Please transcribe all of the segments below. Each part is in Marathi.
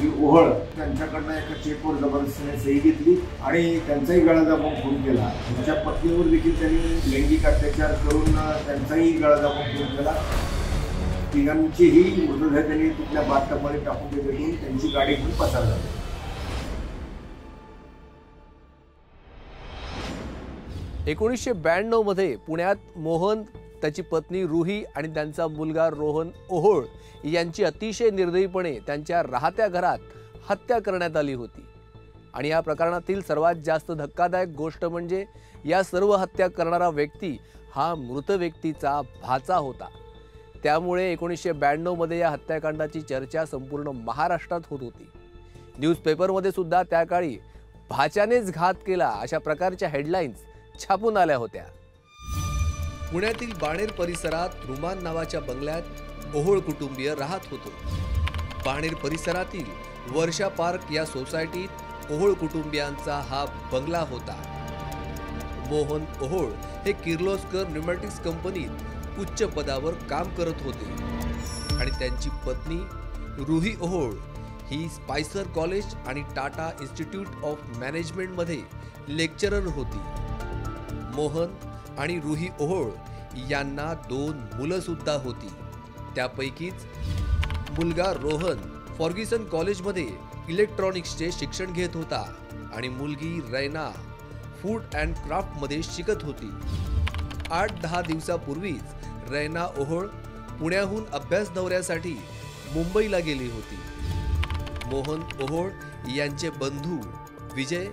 श्री ओहळ त्यांच्याकडनं एका चेकवर जबरदस्तीने सही घेतली आणि त्यांचाही गळा दाबून खून केला। त्यांच्या पत्नीवर देखील त्यांनी लैंगिक अत्याचार करून त्यांचाही गळा दाबून खून केला। तिघांचीही मृतदेह त्यांनी तिथल्या बाथटबमध्ये टाकून देऊन त्यांची गाडी घेऊन पसार झाली। 1992 मध्ये पुण्यात मोहन, त्याची पत्नी रुही आणि त्यांचा मुलगा रोहन ओहोळ यांची अतिशय निर्दयीपणे त्यांच्या राहत्या घरात हत्या करण्यात आली होती। आणि या प्रकरणातील सर्वात जास्त धक्कादायक गोष्ट म्हणजे या सर्व हत्या करणारा व्यक्ती हा मृत व्यक्तीचा भाचा होता। त्यामुळे 1992 मध्ये या हत्याकांडाची चर्चा संपूर्ण महाराष्ट्रात होत होती। न्यूजपेपरमध्ये सुद्धा त्या काळी भाच्यानेच घात केला अशा प्रकारच्या हेडलाईन्स छापून आल्या होत्या। पुण्यातील बाणेर परिसरात रुमान नावाच्या बंगल्यात ओहोळ कुटुंबीय राहत होते। बाणेर परिसरातील वर्षा पार्क या सोसायटीत ओहोळ कुटुंबियांचा हा बंगला होता। मोहन ओहोळ हे किर्लोस्कर न्यूमॅटिक्स कंपनीत उच्च पदावर काम करत होते आणि त्यांची पत्नी रुही ओहोळ ही स्पाइसर कॉलेज आणि टाटा इन्स्टिट्यूट ऑफ मॅनेजमेंटमध्ये लेक्चरर होती। मोहन आणि रुही ओहोळ यांना 2 मुलं सुद्धा होती। त्यापैकीच मुलगा रोहन फॉर्ग्युसन कॉलेजमध्ये इलेक्ट्रॉनिक्सचे शिक्षण घेत होता आणि मुलगी रैना फूड अँड क्राफ्टमध्ये शिकत होती। 8-10 दिवसापूर्वीच रैना ओहोळ पुण्याहून अभ्यास दौऱ्यासाठी मुंबईला गेली होती। मोहन ओहोळ यांचे बंधू विजय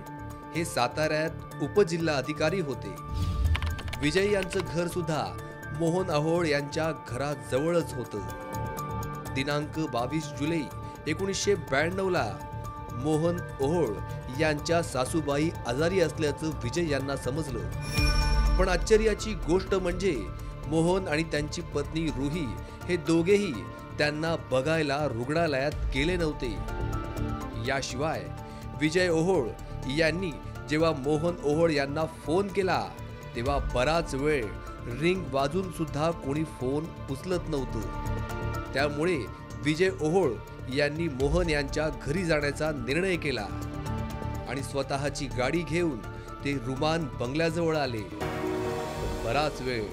हे साताऱ्यात उपजिल्हा अधिकारी होते। विजय यांचं घर सुद्धा मोहन ओहोळ यांच्या घराजवळच होतं। दिनांक 22 जुलै 1992 ला मोहन ओहोळ यांच्या सासूबाई आजारी असल्याचं विजय यांना समजलं। पण आश्चर्याची गोष्ट म्हणजे मोहन आणि त्यांची पत्नी रुही हे दोघेही त्यांना बघायला रुग्णालयात गेले नव्हते। याशिवाय विजय ओहोळ यांनी जेव्हा मोहन ओहोळ यांना फोन केला तेव्हा बराच वेळ रिंग वाजून सुद्धा कोणी फोन उचलत नव्हतं। त्यामुळे विजय ओहोळ यांनी मोहन यांच्या घरी जाण्याचा निर्णय केला आणि स्वतःची गाडी घेऊन ते रुमान बंगल्याजवळ आले। बराच वेळ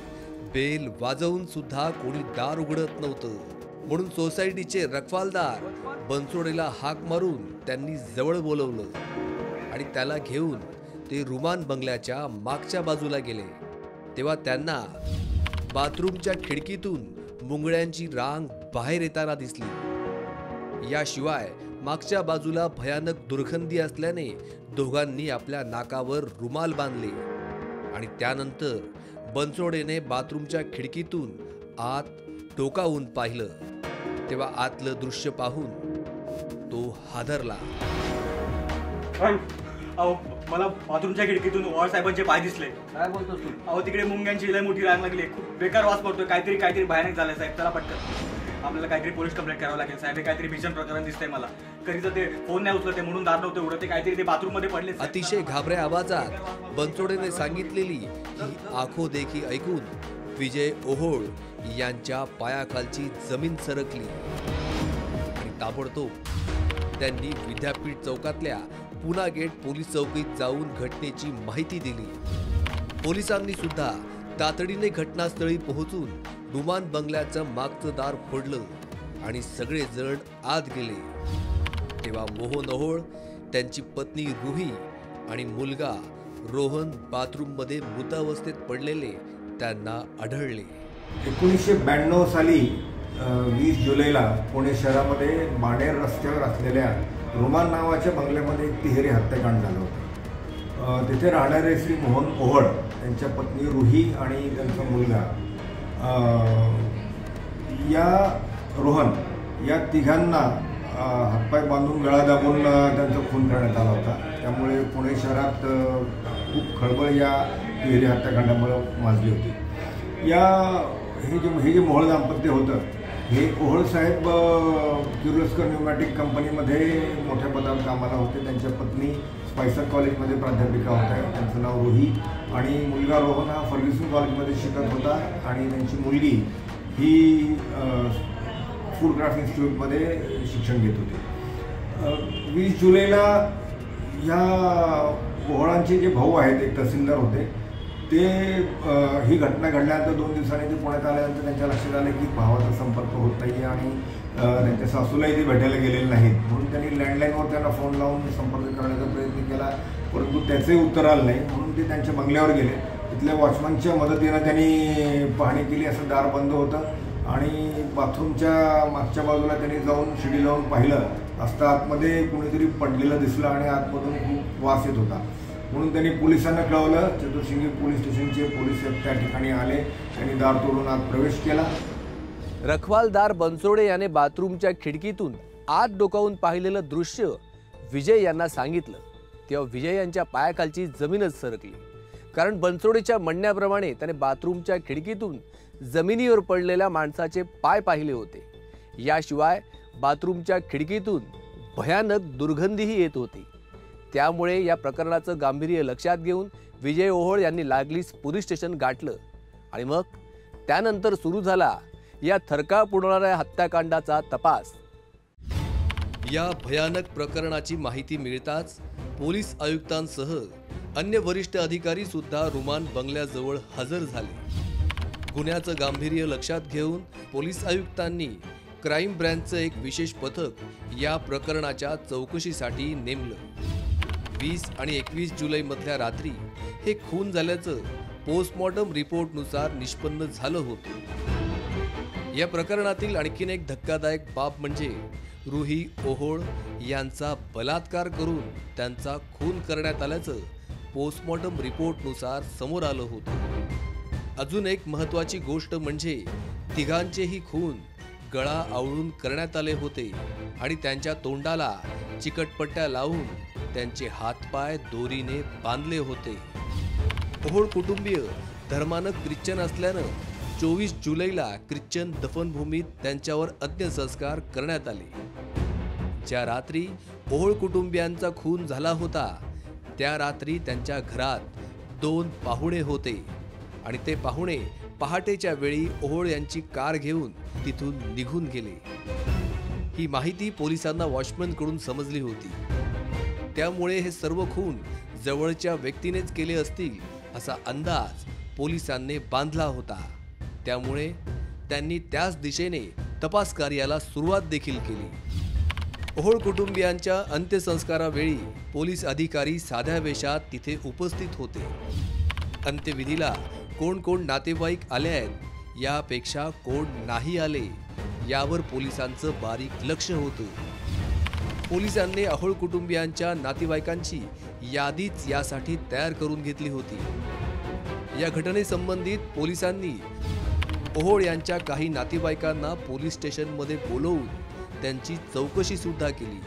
बेल वाजवून सुद्धा कोणी दार उघडत नव्हतं, म्हणून सोसायटीचे रखवालदार बनसोडेला हाक मारून त्यांनी जवळ बोलवलं आणि त्याला घेऊन ते रुमान बंगल्याच्या मागच्या बाजूला गेले। तेव्हा त्यांना बाथरूमच्या खिडकीतून मुंगळ्यांची रांग बाहेर येताना दिसली। याशिवाय मागच्या बाजूला भयानक दुर्गंधी असल्याने दोघांनी आपल्या नाकावर रुमाल बांधले आणि त्यानंतर बनसोडेने बाथरूमच्या खिडकीतून आत डोकावून पाहिलं। तेव्हा आतलं दृश्य पाहून तो हादरला। अहो, मला बाथरूमच्या खिडकीतून ओवाळ साहेबांचे पाय दिसले। काय बोलतोस तू? अहो, तिकडे मुंग्यांची लय मोठी रांग लागली, खूप बेकार वास पडतोय, काहीतरी भयानक झालंय साहेब। चला पटकन, आपल्याला काहीतरी पोलीस कंप्लेंट करावं लागेल साहेब। हे काहीतरी भीषण प्रकरण दिसतंय मला। कधीच ते फोन नाही उचलते म्हणून दार नव्हते उघडत, ते काहीतरी ते बाथरूम मध्ये पडले। अतिशय घाबऱ्या आवाजात बनसोडेने सांगितलेली ही आखो देखी ऐकून विजय ओहोळ यांच्या पायाखालची जमीन सरकली आणि ताबडतोब त्यांनी विद्यापीठ चौकातल्या पुना गेट पोलीस चौकीत जाऊन घटनेची माहिती दिली। पोलिसांनी सुद्धा तातडीने घटनास्थळी पोहोचून रुमान बंगल्याचं मागचं दार फोडलं आणि सगळे जण आत गेले। तेव्हा मोहन ओहोळ, त्यांची पत्नी रुही आणि मुलगा रोहन बाथरूममध्ये मृतावस्थेत पडलेले त्यांना आढळले। 1992 साली 20 जुलैला पुणे शहरामध्ये बाणेर रस्त्यावर असलेल्या रुमान नावाच्या बंगल्यामध्ये एक तिहेरी हत्याकांड झालं होतं। तिथे राहणारे श्री मोहन ओहोळ, त्यांच्या पत्नी रुही आणि त्यांचा मुलगा रोहन या तिघांना हातपाय बांधून गळा दाबून त्यांचा खून करण्यात आला होता। त्यामुळे पुणे शहरात खूप खळबळ या तिहेरी हत्याकांडामुळे माजली होती। हे जे मोहोळ दाम्पत्य होतं हे ओहोळ साहेब किर्लोस्कर न्यूमॅटिक कंपनीमध्ये मोठ्या पदावर कामाला होते। त्यांच्या पत्नी स्पाइसर कॉलेजमध्ये प्राध्यापिका होत्या। त्यांचं नाव रुही आणि मुलगा रोहन हा फर्ग्युसन कॉलेजमध्ये शिकत होता आणि त्यांची मुलगी ही फूड क्राफ्ट इन्स्टिट्यूटमध्ये शिक्षण घेत होती। 20 जुलैला ह्या ओहळांचे जे भाऊ आहेत, एक तहसीलदार होते, ते ही घटना घडल्यानंतर 2 दिवसांनी ते पुण्यात आल्यानंतर त्यांच्या लक्षात आलं की भावाचा संपर्क होत नाही आणि त्यांच्या सासूलाही ते भेटायला गेलेले नाहीत. म्हणून त्यांनी लँडलाईनवर त्यांना फोन लावून संपर्क करण्याचा प्रयत्न केला, परंतु त्याचंही उत्तर आलं नाही. म्हणून ते त्यांच्या बंगल्यावर गेले. तिथल्या वॉचमनच्या मदतीनं त्यांनी पाहणी केली. असं दार बंद होतं आणि बाथरूमच्या मागच्या बाजूला त्यांनी जाऊन शिडी लावून पाहिलं असता आतमध्ये कोणीतरी पडलेलं दिसलं आणि आतमधून खूप वास येत होता. म्हणून त्यांनी पोलिसांना कळवलं. चतुर्शिंगी पोलीस स्टेशनचे पोलीस त्या ठिकाणी आले. त्यांनी दार तोडून आत प्रवेश केला. रखवालदार बनसोडे याने बाथरूमच्या खिडकीतून आत डोकावून पाहिलेलं दृश्य विजय यांना सांगितलं तेव्हा विजय यांच्या पायाखालची जमीनच सरकली. कारण बनसोडेच्या म्हणण्याप्रमाणे त्याने बाथरूमच्या खिडकीतून जमिनीवर पडलेल्या माणसाचे पाय पाहिले होते. याशिवाय बाथरूमच्या खिडकीतून भयानक दुर्गंधीही येत होती. त्यामुळे या प्रकरणाचं गांभीर्य लक्षात घेऊन विजय ओहोळ यांनी लागलीच पोलीस स्टेशन गाठलं आणि मग त्यानंतर सुरू झाला या थरकाप उडवणाऱ्या हत्याकांडाचा तपास. या भयानक प्रकरणाची माहिती मिळताच पोलीस आयुक्तांसह अन्य वरिष्ठ अधिकारी सुद्धा रुमान बंगल्याजवळ हजर झाले. गुन्ह्याचं गांभीर्य लक्षात घेऊन पोलीस आयुक्तांनी क्राईम ब्रँचचं एक विशेष पथक या प्रकरणाच्या चौकशीसाठी नेमलं. 20 आणि 21 जुलैमधल्या रात्री हे खून झाल्याचं पोस्टमॉर्टम रिपोर्टनुसार निष्पन्न झालं होतं. या प्रकरणातील आणखीन एक धक्कादायक बाब म्हणजे रुही ओहोळ यांचा बलात्कार करून त्यांचा खून करण्यात आल्याचं पोस्टमॉर्टम रिपोर्टनुसार समोर आलं होतं. अजून एक महत्त्वाची गोष्ट म्हणजे तिघांचेही खून गळा आवळून करण्यात आले होते आणि त्यांच्या तोंडाला चिकटपट्ट्या लावून त्यांचे हातपाय दोरीने बांधले होते. ओहोळ कुटुंबीय धर्मानं ख्रिश्चन असल्यानं 24 जुलैला ख्रिश्चन दफनभूमीत त्यांच्यावर अंत्यसंस्कार करण्यात आले. ज्या रात्री ओहोळ कुटुंबियांचा खून झाला होता त्या रात्री त्यांच्या घरात 2 पाहुणे होते आणि ते पाहुणे पहाटेच्या वेळी ओहोळ यांची कार घेऊन तिथून निघून गेले. ही माहिती पोलिसांना वॉचमनकडून समजली होती. त्यामुळे हे सर्व खून जवळच्या व्यक्तीनेच केले असतील असा अंदाज पोलिसांनी बांधला होता. त्यामुळे त्यांनी त्याच दिशेने तपास कार्याला सुरुवात देखील केली. ओहोळ कुटुंबियांच्या अंत्यसंस्कारावेळी पोलीस अधिकारी साध्या वेशात तिथे उपस्थित होते. अंत्यविधीला कोण कोण नातेवाईक आले आहेत यापेक्षा कोण नाही आले यावर पोलिसांचं बारीक लक्ष होतं. पोलिसांनी ओहोळ कुटुंबियांच्या नातेवाईकांची यादीच यासाठी तयार करून घेतली होती. या घटनेसंबंधित पोलिसांनी ओहोळ यांच्या काही नातेवाईकांना पोलीस स्टेशनमध्ये बोलवून त्यांची चौकशी सुद्धा केली.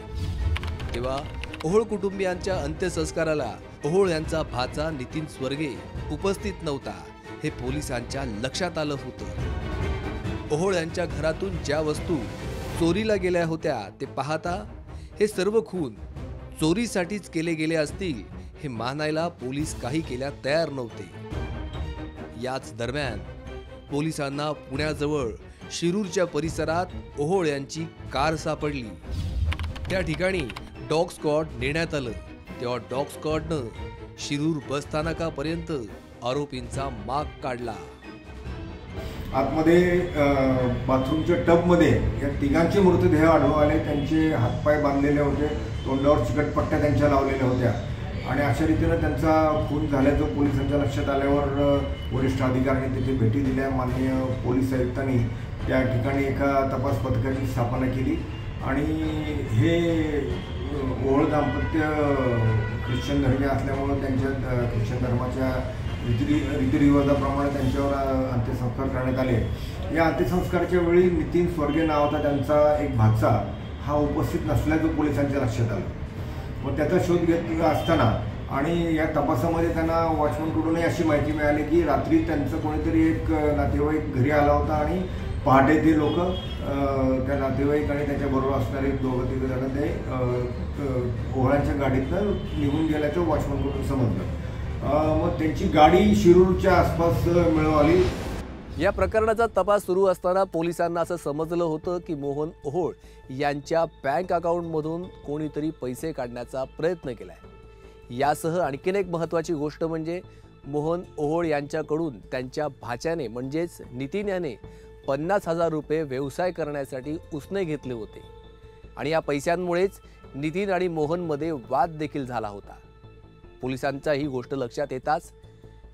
तेव्हा ओहोळ कुटुंबियांच्या अंत्यसंस्काराला ओहोळ यांचा भाचा नितीन स्वर्गे उपस्थित नव्हता हे पोलिसांच्या लक्षात आलं होतं. ओहोळ यांच्या घरातून ज्या वस्तू चोरीला गेल्या होत्या ते पाहता हे सर्व खून चोरीसाठीच केले गेले असतील हे मानायला पोलीस काही केल्या तयार नव्हते. याच दरम्यान पोलिसांना पुण्याजवळ शिरूरच्या परिसरात ओहोळ यांची कार सापडली. त्या ठिकाणी डॉग स्क्वॉड नेण्यात आलं. तेव्हा डॉग स्क्वॉडनं शिरूर बसस्थानकापर्यंत आरोपींचा माग काढला. आतमध्ये बाथरूमच्या टबमध्ये या तिघांचे मृतदेह आढळून आले. त्यांचे हातपाय बांधलेले होते, तोंडावर चिकटपट्ट्या त्यांच्या लावलेल्या होत्या आणि अशा रीतीनं त्यांचा खून झाल्याचं पोलिसांच्या लक्षात आल्यावर वरिष्ठ अधिकाऱ्यांनी तिथे भेटी दिल्या. माननीय पोलीस आयुक्तांनी त्या ठिकाणी एका तपास पथकाची स्थापना केली आणि हे ओहोळ दाम्पत्य ख्रिश्चन धर्मीय असल्यामुळं त्यांच्या ख्रिश्चन धर्माच्या रीतिरिवाजाप्रमाणे त्यांच्यावर अंत्यसंस्कार करण्यात आले. या अंत्यसंस्काराच्या वेळी नितीन स्वर्गे नावाचा त्यांचा एक भाचा हा उपस्थित नसल्याचं पोलिसांच्या लक्षात आलं. मग त्याचा शोध घेत असताना आणि या तपासामध्ये त्यांना वॉचमनकडूनही अशी माहिती मिळाली की रात्री त्यांचं कोणीतरी एक नातेवाईक घरी आला होता आणि पहाटे ते लोक त्या नातेवाईक आणि त्याच्याबरोबर असणारे 2-3 जण ते ओहोळांच्या गाडीतनं निघून गेल्याचं वॉचमनकडून समजलं. मग त्यांची गाडी शिरूरच्या आसपास मिळवली. या प्रकरणाचा तपास सुरू असताना पोलिसांना असं समजलं होतं की मोहन ओहोळ यांच्या बँक अकाउंटमधून कोणीतरी पैसे काढण्याचा प्रयत्न केलाय। यासह आणखीन एक महत्त्वाची गोष्ट म्हणजे मोहन ओहोळ यांच्याकडून त्यांच्या भाच्याने म्हणजेच नितीन याने 50,000 रुपये व्यवसाय करण्यासाठी उसने घेतले होते आणि या पैशांमुळेच नितीन आणि मोहनमध्ये वाद देखील झाला होता। पोलिसांच्या ही गोष्ट लक्षात येताच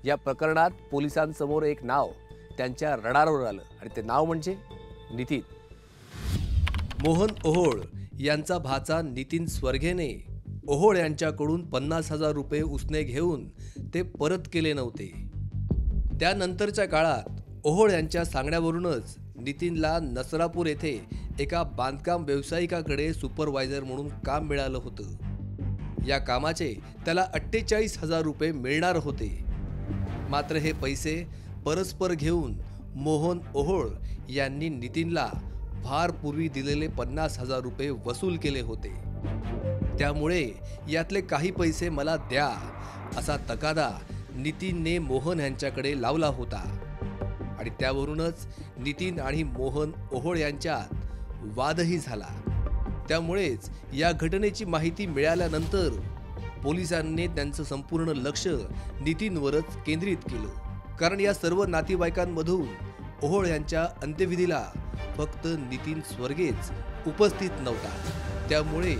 या प्रकरणात पोलिसांसमोर एक नाव त्यांच्या रडारवर आलं आणि ते नाव म्हणजे नितीन। मोहन ओहोळ यांचा भाचा नितीन स्वर्गेने ओहोळ यांच्याकडून 50,000 रुपये उसने घेऊन ते परत केले नव्हते। त्यानंतरच्या काळात ओहोळ यांच्या सांगण्यावरूनच नितीनला नसरापूर येथे एका बांधकाम व्यावसायिकाकडे सुपरवायझर म्हणून काम मिळालं होतं। या कामाचे त्याला 48,000 रुपये मिळणार होते। मात्र हे पैसे परस्पर घेऊन मोहन ओहोळ यांनी नितीनला फारपूर्वी दिलेले 50,000 रुपये वसूल केले होते। त्यामुळे यातले काही पैसे मला द्या असा तगादा नितीनने मोहन यांच्याकडे लावला होता आणि त्यावरूनच नितीन आणि मोहन ओहोळ यांच्यात वादही झाला। त्यामुळेच या घटनेची माहिती मिळाल्यानंतर पोलिसांनी त्यांचं संपूर्ण लक्ष नितीनवरच केंद्रित केलं, कारण या सर्व नातेवाईकांमधून ओहोळ यांच्या अंत्यविधीला फक्त नितीन स्वर्गेच उपस्थित नव्हता। त्यामुळे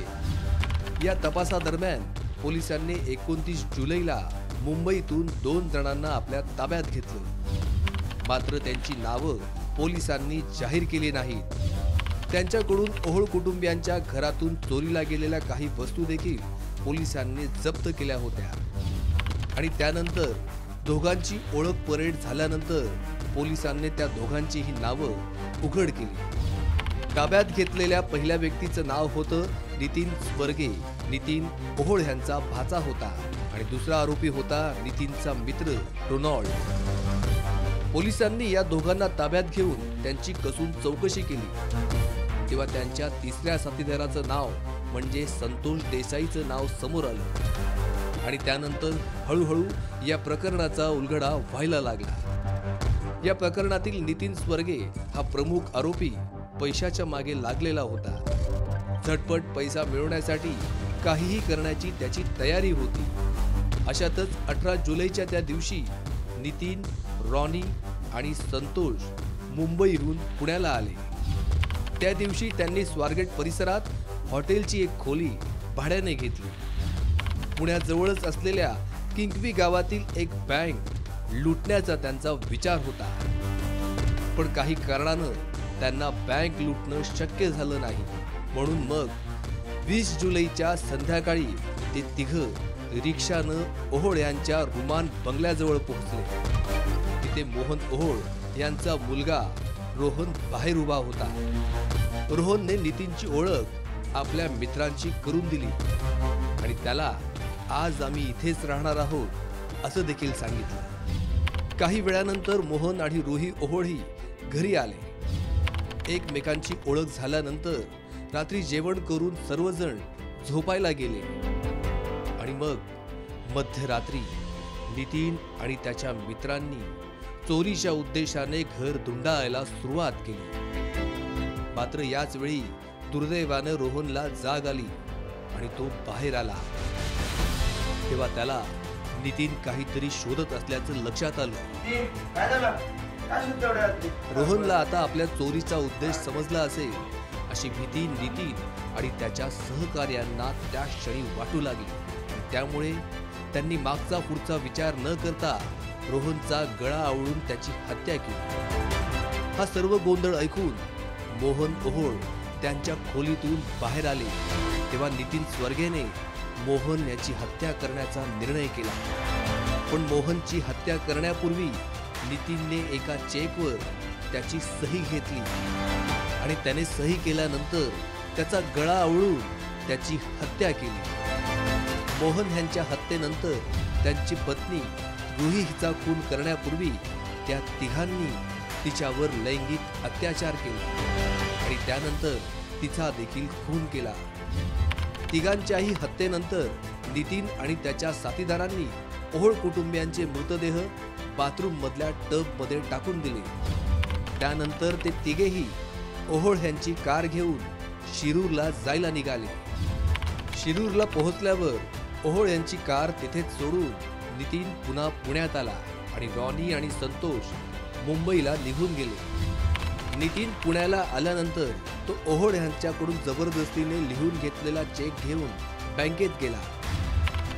या तपासादरम्यान पोलिसांनी 29 जुलैला मुंबईतून 2 जणांना आपल्या ताब्यात घेतलं। मात्र त्यांची नावं पोलिसांनी जाहीर केली नाहीत। त्यांच्याकडून ओहोळ कुटुंबियांच्या घरातून चोरीला गेलेल्या काही वस्तू देखील पोलिसांनी जप्त केल्या होत्या आणि त्यानंतर दोघांची ओळख परेड झाल्यानंतर पोलिसांनी त्या दोघांचीही नावं उघड केली। ताब्यात घेतलेल्या पहिल्या व्यक्तीचं नाव होतं नितीन स्वर्गे। नितीन ओहोळ यांचा भाचा होता आणि दुसरा आरोपी होता नितीनचा मित्र रोनॉल्ड। पोलिसांनी या दोघांना ताब्यात घेऊन त्यांची कसून चौकशी केली तेव्हा त्यांच्या तिसऱ्या साथीदाराचं नाव म्हणजे संतोष देसाईचं नाव समोर आलं आणि त्यानंतर हळूहळू या प्रकरणाचा उलगडा व्हायला लागला। या प्रकरणातील नितीन स्वर्गे हा प्रमुख आरोपी पैशाच्या मागे लागलेला होता। झटपट पैसा मिळवण्यासाठी काहीही करण्याची त्याची तयारी होती। अशातच 18 जुलैच्या त्या दिवशी नितीन, रॉनी आणि संतोष मुंबईहून पुण्याला आले। त्या दिवशी त्यांनी स्वारगेट परिसरात हॉटेलची एक खोली भाड्याने घेतली। पुण्याजवळच असलेल्या किंकवी गावातील एक बँक लुटण्याचा त्यांचा विचार होता, पण काही कारणानं त्यांना बँक लुटणं शक्य झालं नाही। म्हणून मग 20 जुलैच्या संध्याकाळी ते तिघं रिक्षानं ओहोळ यांच्या रुमान बंगल्याजवळ पोहोचले। तिथे मोहन ओहोळ यांचा मुलगा रोहन बाहेर उभा होता। रोहनने नितीनची ओळख आपल्या मित्रांची करून दिली आणि त्याला आज आम्ही इथेच राहणार आहोत असं देखील सांगितलं। काही वेळानंतर मोहन आणि रुही ओहोळही घरी आले। एकमेकांची ओळख झाल्यानंतर रात्री जेवण करून सर्वजण झोपायला गेले आणि मग मध्यरात्री नितीन आणि त्याच्या मित्रांनी चोरीच्या उद्देशाने घर धुंडाळायला सुरुवात केली। मात्र याच वेळी दुर्दैवाने रोहनला जाग आली आणि तो बाहेर आला। तेव्हा त्याला नितीन काहीतरी शोधत असल्याचं लक्षात आलं। रोहनला आता आपल्या चोरीचा उद्देश समजला असेल अशी भीती नितीन आणि त्याच्या सहकार्यांना त्या क्षणी वाटू लागली। त्यामुळे त्यांनी मागचा पुढचा विचार न करता रोहनचा गळा आवळून त्याची हत्या केली। हा सर्व गोंधळ ऐकून मोहन ओहोळ त्यांच्या खोलीतून बाहेर आले तेव्हा नितीन स्वर्गेने मोहन याची हत्या करण्याचा निर्णय केला। पण मोहनची हत्या करण्यापूर्वी नितीनने एका चेकवर त्याची सही घेतली आणि त्याने सही केल्यानंतर त्याचा गळा आवळून त्याची हत्या केली। मोहन यांच्या हत्येनंतर त्यांची पत्नी रुही हिचा खून करण्यापूर्वी त्या तिघांनी तिच्यावर लैंगिक अत्याचार केले आणि त्यानंतर तिचा देखील खून केला। तिघांच्याही हत्येनंतर नितीन आणि त्याच्या साथीदारांनी ओहोळ कुटुंबियांचे मृतदेह बाथरूम मधल्या टब मध्ये टाकून दिले। त्यानंतर ते तिघेही ओहोळ यांची कार घेऊन शिरूरला जायला निघाले। शिरूरला पोहोचल्यावर ओहोळ यांची कार तिथेच सोडून नितीन पुन्हा पुण्यात आला आणि रॉनी आणि संतोष मुंबईला निघून गेले। नितीन पुण्याला आल्यानंतर तो ओहोळ यांच्याकडून जबरदस्तीने लिहून घेतलेला चेक घेऊन बँकेत गेला।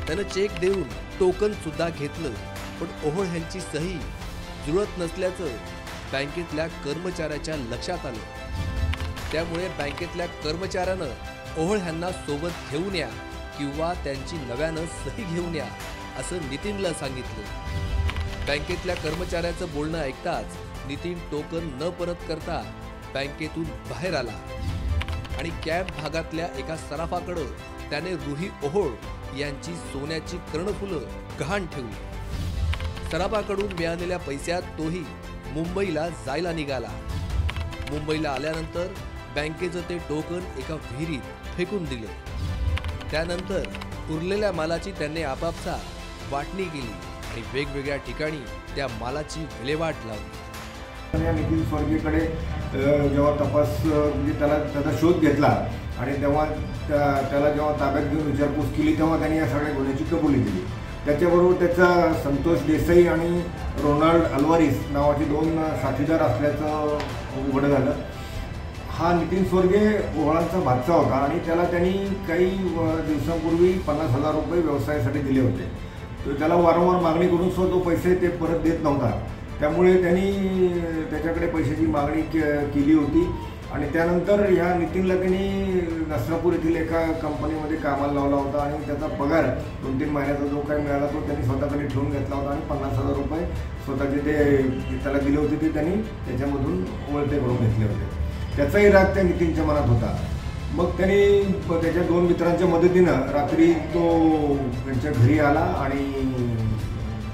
त्यानं चेक देऊन टोकन सुद्धा घेतलं, पण ओहोळ यांची सही जुळत नसल्याचं बँकेतल्या कर्मचाऱ्याच्या लक्षात आलं। त्यामुळे बँकेतल्या कर्मचाऱ्यानं ओहोळ यांना सोबत घेऊन या किंवा त्यांची नव्यानं सही घेऊन या असं नितीनला सांगितलं। बँकेतल्या कर्मचाऱ्याचं बोलणं ऐकताच नितीन टोकन न परत करता बँकेतून बाहेर आला आणि कॅम्प भागातल्या एका सराफाकडे त्याने रुही ओहोळ यांची सोन्याची कर्णफुलं गहाण ठेवली। सराफाकडून मिळालेल्या पैशात तोही मुंबईला जायला निघाला। मुंबईला आल्यानंतर बँकेचं ते टोकन एका विहिरीत फेकून दिलं। त्यानंतर उरलेल्या मालाची त्यांनी आपापसात वाटणी केली आणि वेगवेगळ्या ठिकाणी त्या मालाची विल्हेवाट लावली। या नितीन स्वर्गेकडे जेव्हा तपास म्हणजे त्याचा शोध घेतला आणि तेव्हा त्याला जेव्हा ताब्यात घेऊन विचारपूस केली तेव्हा त्यांनी या सगळ्या गुन्ह्याची कबुली दिली। त्याच्याबरोबर त्याचा संतोष देसाई आणि रोनाल्ड अल्वारिस नावाचे 2 साथीदार असल्याचं उघड झालं। हा नितीन स्वर्गे ओहोळांचा भाचा होता आणि त्याला त्यांनी काही दिवसांपूर्वी 50,000 रुपये व्यवसायासाठी दिले होते। तर त्याला वारंवार मागणी करून सुद्धा तो पैसे ते परत देत नव्हता। त्यामुळे त्यांनी त्याच्याकडे पैशाची मागणी केली होती आणि त्यानंतर ह्या नितीनला त्यांनी नसरापूर येथील एका कंपनीमध्ये कामाला लावला होता आणि त्याचा पगार 2-3 महिन्याचा जो काही मिळाला तो त्यांनी स्वतःकडे ठेवून घेतला होता आणि 50,000 रुपये स्वतःचे ते त्याला दिले होते ते त्यांनी त्याच्यामधून वळते करून घेतले होते। त्याचाही राग त्या नितीनच्या मनात होता। मग त्यांनी त्याच्या 2 मित्रांच्या मदतीनं रात्री तो त्यांच्या घरी आला आणि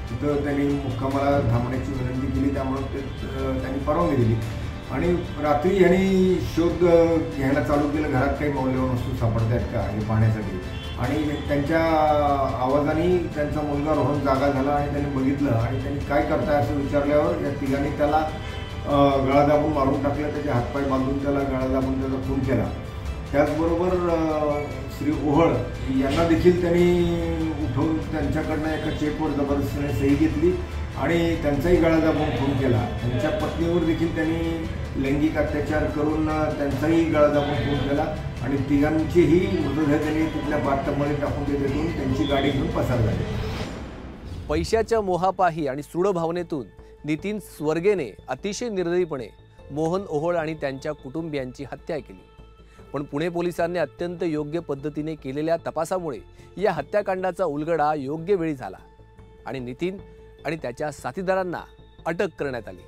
तिथं त्यांनी मुक्कामाला थांबण्याची विनंती केली। त्यामुळे त्यांनी परवानगी दिली आणि रात्री यांनी शोध घ्यायला चालू केलं, घरात काही मौल्यवान वस्तू सापडतात का हे पाहण्यासाठी। आणि त्यांच्या आवाजाने त्यांचा मुलगा रोहन जागा झाला आणि त्यांनी बघितलं आणि त्यांनी काय करताय असं विचारल्यावर या तिघांनी त्याला गळा दाबून मारून टाकलं, त्याचे हातपाय बांधून त्याला गळा दाबून त्याचा खून केला। त्याचबरोबर श्री ओहोळ यांना देखील त्यांनी उठवून त्यांच्याकडनं एका चेकवर जबरदस्तीने सही घेतली आणि त्यांचाही गळा दाबून खून केला। त्यांच्या पत्नीवर देखील त्यांनी लैंगिक अत्याचार करून त्यांचाही गळा दाबून खून केला आणि तिघांचीही मृतदेह त्यांनी तिथल्या बाथटबमध्ये टाकून तिथून त्यांची गाडी घेऊन पसार झाली। पैशाच्या मोहापाही आणि सूड भावनेतून नितीन स्वर्गेने अतिशय निर्दयीपणे मोहन ओहोळ आणि त्यांच्या कुटुंबियांची हत्या केली। पण पुणे पोलिसांनी अत्यंत योग्य पद्धतीने केलेल्या तपासामुळे या हत्याकांडाचा उलगडा योग्य वेळी झाला आणि नितीन आणि त्याच्या साथीदारांना अटक करण्यात आली।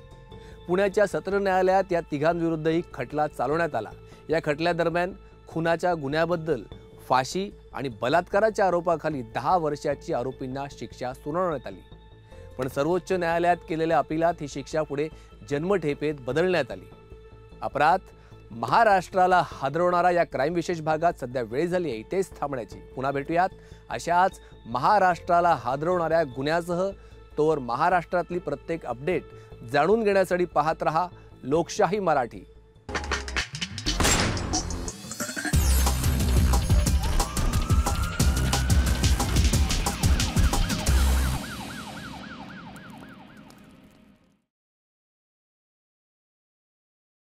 पुण्याच्या सत्र न्यायालयात या तिघांविरुद्धही खटला चालवण्यात आला। या खटल्यादरम्यान खुनाच्या गुन्ह्याबद्दल फाशी आणि बलात्काराच्या आरोपाखाली 10 वर्षाची आरोपींना शिक्षा सुनावण्यात आली। पण सर्वोच्च न्यायालयात केलेल्या अपिलात ही शिक्षा पुढे जन्मठेपेत बदलण्यात आली। अपराध महाराष्ट्राला हादरवणारा या क्राईम विशेष भागात सध्या वेळ झाली आहे इथेच थांबण्याची। पुन्हा भेटूयात अशाच महाराष्ट्राला हादरवणाऱ्या गुन्ह्यासह। तोवर महाराष्ट्रातली प्रत्येक अपडेट जाणून घेण्यासाठी पाहत रहा लोकशाही मराठी।